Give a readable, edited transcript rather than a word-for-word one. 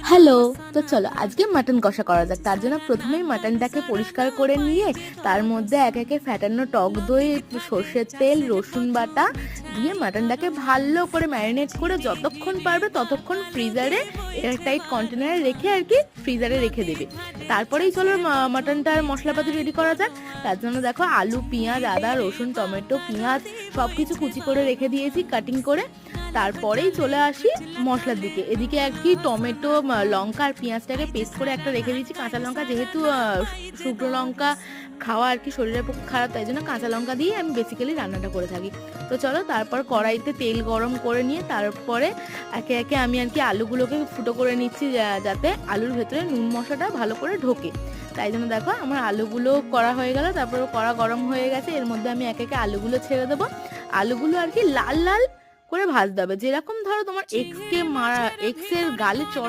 Hello. তো চলো আজকে মাটন কষা করা যাক। তার জন্য প্রথমেই মাটনটাকে পরিষ্কার করে নিয়ে তার মধ্যে একে একে ফ্যাটানো টক দই, একটু সর্ষের তেল, রসুন বাটা দিয়ে মাটনটাকে ভালো করে ম্যারিনেট করে যতক্ষণ পারবে ততক্ষণ ফ্রিজারে এয়ারটাইট কন্টেনারে রেখে আর কি ফ্রিজারে রেখে দেবে। তারপরেই চলো মাটনটার মশলাপাতি রেডি করা যাক। তার জন্য দেখো আলু, পেঁয়াজ, আদা, রসুন, টমেটো, পেঁয়াজ সব কিছু কুচি করে রেখে দিয়েছি কাটিং করে। তারপরেই চলে আসি মশলার দিকে। এদিকে আর কি টমেটো, লঙ্কা আর পেঁয়াজটাকে পেস্ট করে একটা রেখে দিয়েছি। কাঁচা লঙ্কা যেহেতু শুকনো লঙ্কা খাওয়া আর কি শরীরের পক্ষে খারাপ, তাই জন্য কাঁচা লঙ্কা দিয়ে আমি বেসিক্যালি রান্নাটা করে থাকি। তো চলো তারপর কড়াইতে তেল গরম করে নিয়ে তারপরে একে একে আমি আর কি আলুগুলোকে ফুটো করে নিচ্ছি, যাতে আলুর ভেতরে নুন মশলাটা ভালো করে ঢোকে। তাই জন্য দেখো আমার আলুগুলো করা হয়ে গেল, তারপরে কড়া গরম হয়ে গেছে, এর মধ্যে আমি একে একে আলুগুলো ছেড়ে দেবো। আলুগুলো আর কি লাল লাল করে ভাজতে হবে, যেরকম ধরো তোমার এক্স এর গালে চড়